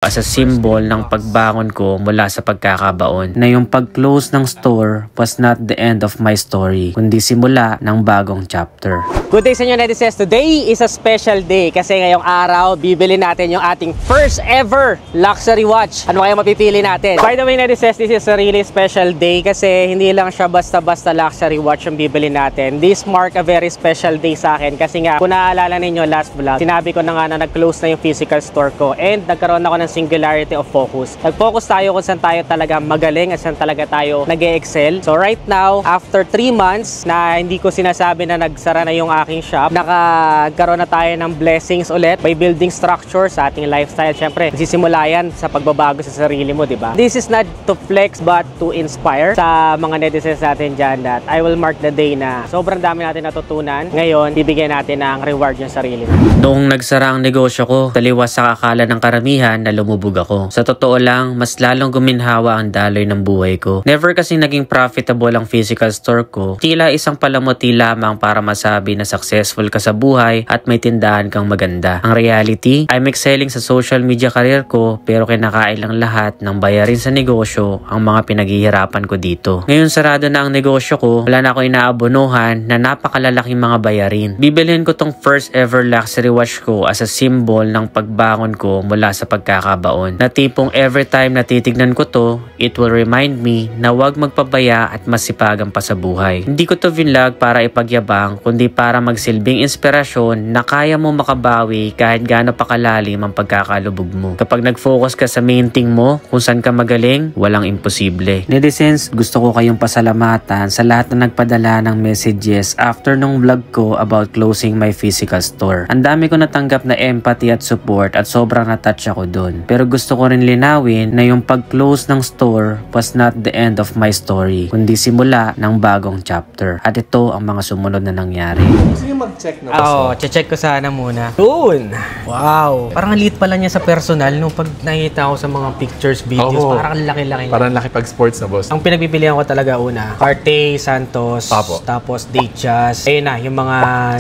as a symbol ng pagbangon ko mula sa pagkakabaon, na yung pag-close ng store was not the end of my story, kundi simula ng bagong chapter. Good day sa inyo, netizens. Today is a special day kasi ngayong araw bibili natin yung ating first ever luxury watch. Ano kaya mapipili natin? By the way, netizens, this is a really special day kasi hindi lang siya basta-basta luxury watch yung bibili natin. This mark a very special day sa akin kasi nga, kung naaalala ninyo last vlog, sinabi ko na nga na nag-close na yung physical store ko and nagkaroon ako ng singularity of focus. Nag-focus tayo kung saan tayo talaga magaling at saan talaga tayo nag-e-excel. So right now, after 3 months na hindi ko sinasabi na nagsara na yung aking shop, nakakaroon na tayo ng blessings ulit by building structure sa ating lifestyle. Siyempre, nagsisimula yan sa pagbabago sa sarili mo, di ba? This is not to flex but to inspire sa mga netizens natin dyan that I will mark the day na sobrang dami natin natutunan. Ngayon, bibigyan natin ng reward yung sarili mo. Noong nagsara ang negosyo ko, taliwas sa akala ng karamihan na lumubog ako. Sa totoo lang, mas lalong guminhawa ang daloy ng buhay ko. Never kasing naging profitable ang physical store ko. Tila isang palamuti lamang para masabi na successful ka sa buhay at may tindahan kang maganda. Ang reality, I'm excelling sa social media career ko pero kinakain lang lahat ng bayarin sa negosyo ang mga pinaghihirapan ko dito. Ngayon sarado na ang negosyo ko, wala na ako inaabonohan na napakalalaking mga bayarin. Bibilhin ko tong first ever luxury watch ko as a symbol ng pagbangon ko mula sa pagkakabaon. Na tipong every time na titignan ko to, it will remind me na huwag magpabaya at masipagan pa sa buhay. Hindi ko to vlog para ipagyabang, kundi para magsilbing inspirasyon na kaya mo makabawi kahit gaano pa kalalim ang pagkakalubog mo. Kapag nag-focus ka sa main thing mo, kung saan ka magaling, walang imposible. Netizens, gusto ko kayong pasalamatan sa lahat na nagpadala ng messages after nung vlog ko about closing my physical store. Ang dami ko natanggap na empathy at support at sobrang na-touch ako dun. Pero gusto ko rin linawin na yung pag-close ng store was not the end of my story, kundi simula ng bagong chapter. At ito ang mga sumunod na nangyari. Gusto niyo mag-check na Oo, check ko sana muna. Yun! Wow! Parang liit pala niya sa personal nung pag nakita ko sa mga pictures, videos, parang laki-laki niya. Parang laki pag-sports na, boss. Ang pinagpipilian ko talaga una, Cartier, Santos, tapos Datejust. Ayun na, yung mga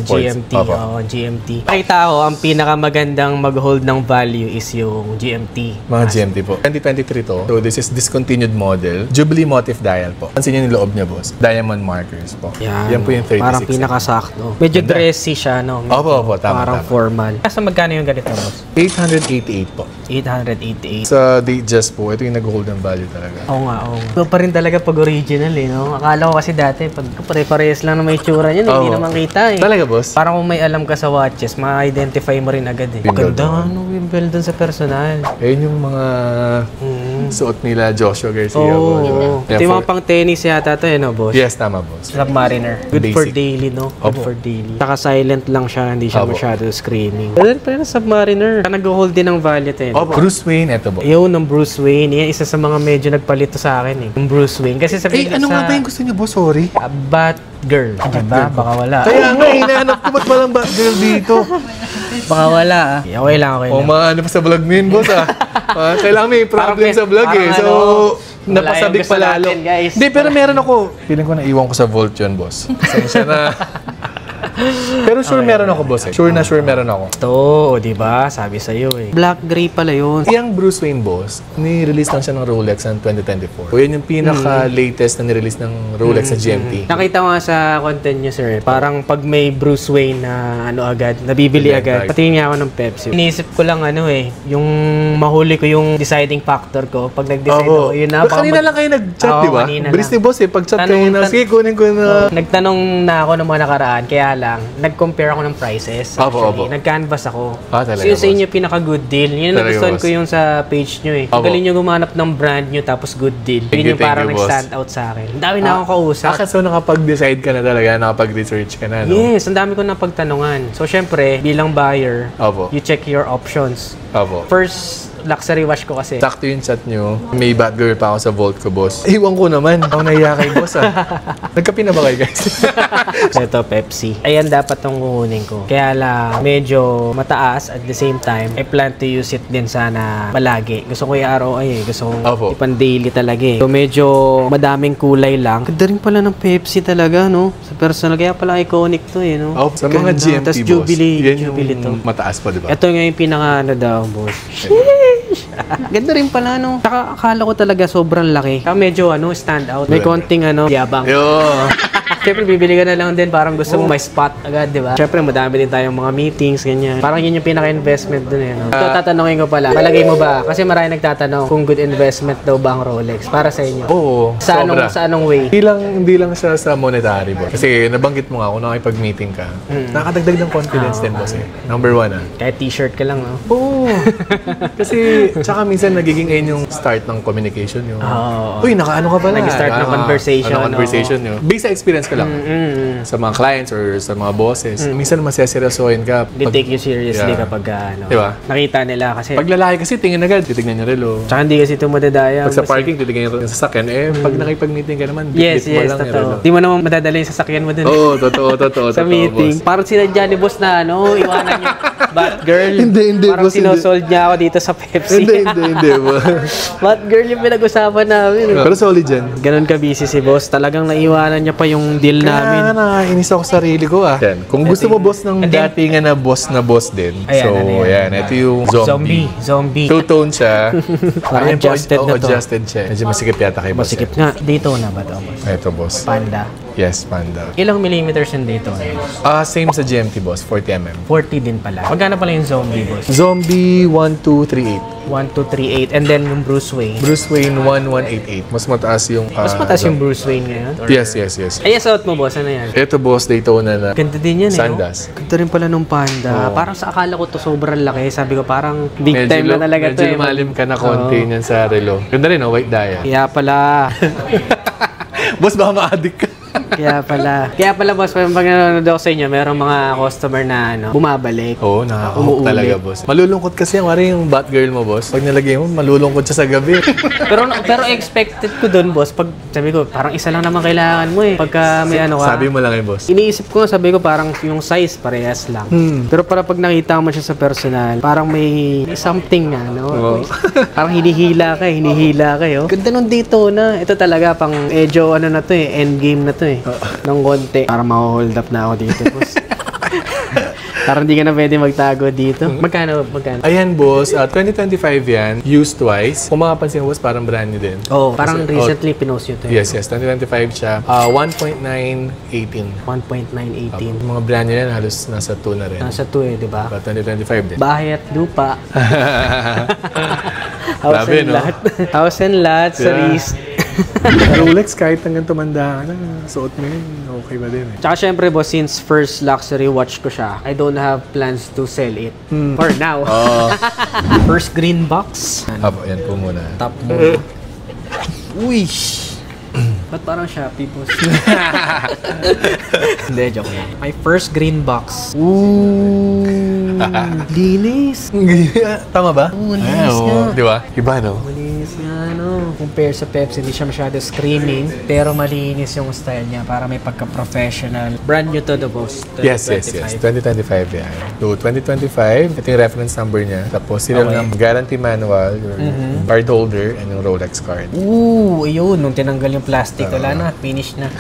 Sports. GMT. GMT. Nakita ko, ang pinakamagandang mag-hold ng value is yung GMT. Mga GMT po. 2023 to. So, this is discontinued model. Jubilee motif dial po. Pansin niyo yung loob niya, boss. Diamond markers po. Yan po yung 36. Parang pinakasakto. Medyo dressy siya, no? Opo, tama. Parang formal. Kasi magkano yung ganito, boss? 888 po. 888. Sa Datejust po, ito yung nag-hold ng value talaga. Oo nga. Ito pa rin talaga pag original, eh, no? Akala ko kasi dati, pag pare-parehas lang na may tsura niyan, hindi naman kita, eh. Talaga, boss? Parang kung may alam ka sa watches, ma-identify mo rin agad, eh. Ganda, ano, yung bell dun sa personal. Ayun yung mga suot nila Joshua Garcia. Oo. Ito yung mga pang tennis yata to, eh, no, boss? Yes, tama, boss. Submariner. Good for daily, no? Good for daily. Saka silent lang siya, hindi siya masyado screaming. Pero pa yung Submariner. Nag-hold din ng value, eh. Bruce Wayne, eto, boss. Yun, ng Bruce Wayne. Yan, isa sa mga medyo nagpalito sa akin, eh. Yung Bruce Wayne. Kasi sabi ano nga ba yung gusto niyo, boss? Sorry. Batgirl. Diba? Baka wala. Kaya nga, hinahanap ko ba't walang Batgirl dito? Baka wala, ah. Okay lang. O, maano pa sa vlog mo yun, boss, ah. Kailangan may problem sa vlog, eh. So, napasabik pa lalo. Hindi, pero meron ako. Feeling ko naiwan ko sa Vault yun, boss. Pasensya na. Pero sure meron ako, boss, eh. Sure meron ako. Ito, di ba? Sabi sa'yo, eh. Black gray pala yun. Yung Bruce Wayne, boss, ni-release lang siya ng Rolex ng 2024. O yun yung pinaka-latest na ni-release ng Rolex na GMT. Nakita ko nga sa content niyo, sir. Parang pag may Bruce Wayne na ano agad, nabibili agad. Patingin niya ako ng Pepsi. Iniisip ko lang ano eh, yung mahuli ko yung deciding factor ko. Pag nag-decide ako, yun na. Kanina lang kayo nag-chat, di ba? Bilis ni boss, eh. Pag-chat kayo na, sige, kunin ko na. Nagtanong na ako ng mga nakaraan, kaya lang, nag-compare ako ng prices. Actually, nag-canvas ako. Talaga, so yun sa inyo pinaka-good deal. Yun ang nagustuhan ko yung sa page nyo, eh. Galing nyo gumanap ng brand nyo tapos good deal. Yun yung parang nag-stand out sa akin. Ang dami na akong kausap. So nakapag-decide ka na talaga, nakapag-research ka na, no? Yes, ang dami ko na pagtanungan. So syempre, bilang buyer, you check your options. First, luxury watch ko kasi. Sakto yung chat nyo. May Batgirl pa ako sa vault ko, boss. Iwan ko naman. Ako nahiya kay boss, ah. Nagkape na ba kayo, guys? Ito, Pepsi. Ayan, dapat tong kukunin ko. Kaya lang, medyo mataas at the same time, I plan to use it din sana palagi. Gusto ko yung ROI, eh. Gusto kong ipan-daily talaga, eh. So, medyo madaming kulay lang. Ganda rin pala ng Pepsi talaga, no? Sa personal. Kaya pala iconic to, eh, no? Sa mga GMT, tas boss. Jubilee. Yan yung Jubilee to. mataas pa, di ba? Ito nga yung pinaka, ano daw, boss. Ganda rin pala, no? Saka akala ko talaga sobrang laki. Saka medyo, stand out. May konting, yabang. Yo! Siyempre, bibili ka na lang din parang gusto mo may spot agad, di ba? Siyempre, madami din tayong mga meetings, ganyan. Parang yun yung pinaka-investment dun, no? Ito, tatanungin ko pala. Palagay mo ba? Kasi marami nagtatanong kung good investment daw ba ang Rolex para sa inyo. Oo, Sa anong way? Hindi lang siya sa monetary, boss. Kasi nabanggit mo nga kung nakipag-meeting ka. Nakadagdag ng confidence din, boss eh. Number 1, Kahit t-shirt ka lang, no? Oo. Kasi, tsaka minsan nagiging ayun yung start ng communication nyo. Uy, nakaano ka pala. Nag-start ng conversation. Conversation nyo. Based sa experience ko lang. Sa mga clients or sa mga bosses. Minsan maseseryosohin ka. They take you seriously kapag Diba? nakita nila kasi. Pag lalaki kasi, tingin agad. Titignan yung relo. Tsaka hindi kasi ito madadaya. Pag sa parking, titignan yung sasakyan. Pag nakipag-meeting ka naman, Yes, mo lang yung relo. totoo. Di mo naman madadala yung sasakyan mo dun. Oo, totoo. Sa meeting. Boss. Parang sila Johnny Boss na iwanan niya. Batgirl. Hindi, Parang boss, hindi. sinosold niya ako dito sa Pepsi. Hindi. Batgirl yung pinag-usapan namin. Pero solid dyan. Ganon ka busy si boss. Talagang naiwanan niya pa yung deal namin. Kaya nakakainis ako sa sarili ko Yan. Kung gusto mo boss ng datingan na boss din. Ayan, So, ano yan? ayan. Ito yung zombie. Two-tone siya. Parang Ayan po, adjusted na to. Adjusted siya. Medyo masikip yata kay boss. Masikip nga. Daytona ba to, boss? Ito, boss. Panda. Yes, Panda. Ilang millimeters yung Daytona? Same sa GMT, boss. 40mm. 40 din pala. Magkano pala yung zombie, boss? Zombie 1238. 1238. And then yung Bruce Wayne. Bruce Wayne 1188. Mas mataas yung... Mas mataas yung Bruce Wayne ngayon? Or... Yes. Ay, suot mo, boss. Ano yan? Ito, boss, Daytona na. Ganda din yan, Sandas. Ganda rin pala nung Panda. Parang sa akala ko to sobrang laki. Sabi ko parang big time na talaga to. Medyo lumalim ka na konti niyan sa relo. Ganda rin, white dial. Kaya pala. Boss, baka ma-addict ka. Kaya pala boss, pag nanonood ako sa inyo, merong mga customer na bumabalik. Oo, nakaka-hook talaga, boss. Malulungkot kasi yung Batgirl mo, boss. Pag nalagay mo, malulungkot siya sa gabi. pero expected ko dun, boss. Pag sabi ko, parang isa lang naman kailangan mo eh. Pagka may ka. Sabi mo lang boss. Iniisip ko, sabi ko, parang yung size parehas lang. Pero pag nakita mo siya sa personal, parang may something na, no? Oo. Parang hinihila ka oh. Ganda nung Daytona. Ito talaga, pang medyo na to eh, endgame na to eh. Nang konti. Parang ma-hold up na ako dito, boss. Parang hindi ka na pwede magtago dito. Magkano? Ayan, boss. 2025 yan. Used twice. Kung makapansin, boss, parang brand new din. Parang recently pinost yun to. Yes. 2025 siya. 1.918. 1.918. Mga brand new yan, halos nasa 2 na rin. Nasa 2 eh, di ba? 2025 din. Bahay at lupa. Grabe, no? House and lot sa list. Rolex, kahit hanggang tumanda ka na, suot mo yun, okay ba din eh. Tsaka syempre, boss, since first luxury watch ko siya, I don't have plans to sell it. For now. First green box. Apo, yan po muna. Top mo. Uy! Ba't parang Shopee, boss? Hindi, joke lang. My first green box. Ooh! Linis! Tama ba? Linis nga. Di ba? Iba, no? Malinis nga, no? Compare sa Pepsi, hindi siya masyado screaming, pero malinis yung style niya para may pagka-professional. Brand new to the boss. Yes. 2025 yan. So, 2025, ito yung reference number niya. Tapos, serial number, guarantee manual, yung card holder, and yung Rolex card. Ooh, ayun. Nung tinanggal yung plastic, wala na. Finish na.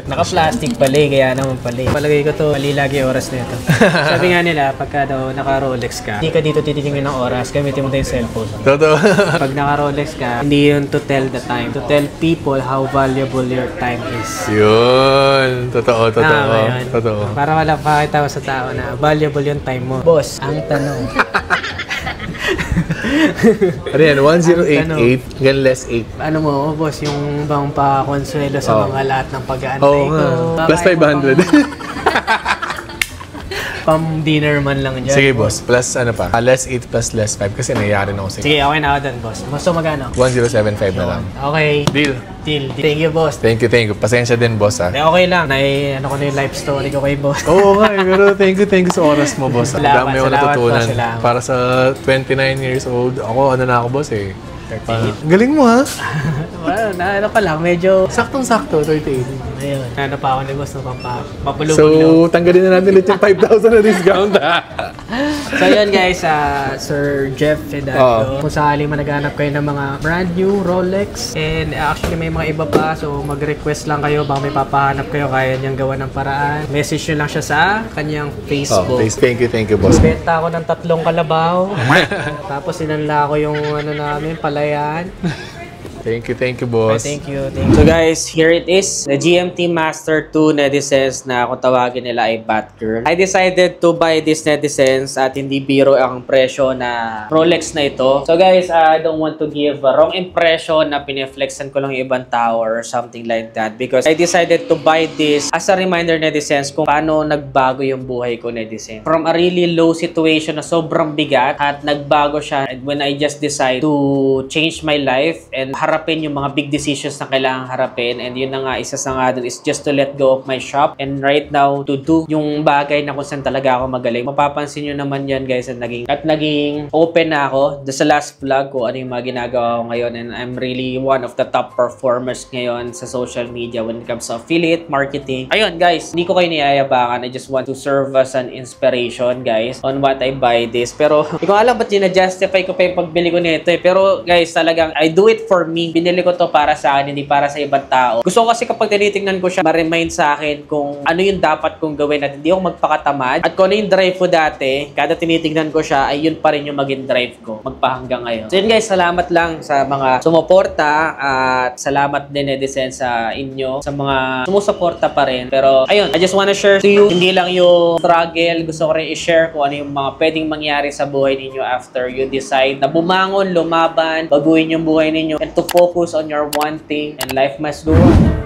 Naka-plastic pala eh, kaya naman pala eh. Palagay ko to, mali lagi oras nito. Sabi nga nila, pagka daw naka-Rolex ka, hindi ka dito titingin ng oras, gamitin mo tayo yung cellphone. Totoo. Pag naka-Rolex ka, hindi yun to tell the time. To tell people how valuable your time is. Yun. Totoo. Yun. Totoo. Para wala pakita sa tao na valuable yung time mo. Boss, ang tanong. Ano yan? 1088 hanggang less 8. Ano mo, boss, yung bang pa-consuelo sa mga lahat ng pag-aantay ko. Plus 500. Pam-dinner man lang dyan. Sige, boss. Plus ano pa? Less 8 plus less 5 kasi nangyayari na ako sa Sige, okay na ako dun, boss. Gusto magano? 1075 na lang. Okay. Deal. Thank you, boss. Thank you. Pasensya din, boss, ha? Okay lang. Ano ko na yung life story ko kay boss. Oo nga, pero thank you sa oras mo, boss. Dami ako natutunan. Salamat. Para sa 29 years old, ako, ano na ako, boss, eh. Galing mo ha? Well, ano pa lang, medyo... Saktong-sakto, 38. Ayun, ano pa ako ni boss na papulubog So, lang. tanggalin na natin ulit yung 5,000 na discount ha. So yun guys, Sir Jeff Fedato, kung sakali man naghanap kayo ng mga brand new Rolex, and actually may mga iba pa, so mag-request lang kayo, baka may papahanap kayo, kaya niyang gawa ng paraan. Message nyo lang siya sa kanyang Facebook. Thank you, boss. Benta ako ng 3 kalabaw, tapos sinanla ko yung ano namin, palayan. Thank you, boss. Thank you. So guys, here it is. The GMT Master 2 Netizens na kung tawagin nila ay Batgirl. I decided to buy this Netizens at hindi biro ang presyo na Rolex na ito. So guys, I don't want to give a wrong impression na pineflexan ko lang yung ibang tao or something like that, because I decided to buy this as a reminder, Netizens, kung paano nagbago yung buhay ko, Netizens. From a really low situation na sobrang bigat at nagbago siya when I just decide to change my life and harapin yung mga big decisions na kailangan harapin, and yun na nga, isa sa nga dun is just to let go of my shop and right now to do yung bagay na kung saan talaga ako magaling. Mapapansin nyo naman yan guys, at naging open na ako sa last vlog ko ano yung mga ginagawa ko ngayon, and I'm really one of the top performers ngayon sa social media when it comes to affiliate marketing. Ayun guys, hindi ko kayo niyayabangan, I just want to serve as an inspiration guys on what I buy this, pero hindi ko alam ba't justify ko pa yung pagbili ko nito eh. Pero guys, talagang I do it for me. Binili ko to para sa akin, hindi para sa ibang tao. Gusto ko kasi kapag tinitingnan ko siya, ma-remind sa akin kung ano yung dapat kong gawin at hindi ako magpakatamad. At kung ano yung drive ko dati, kada tinitingnan ko siya, ay yun pa rin yung maging drive ko magpahanggang ngayon. So yun guys, salamat lang sa mga sumuporta at salamat din Edison sa inyo, sa mga sumusuporta pa rin. Pero ayun, I just wanna share to you, hindi lang yung struggle, gusto ko rin i-share kung ano yung mga pwedeng mangyari sa buhay ninyo after you decide na bumangon, lumaban, baguhin yung buhay ninyo, and to focus on your one thing, and life must go on.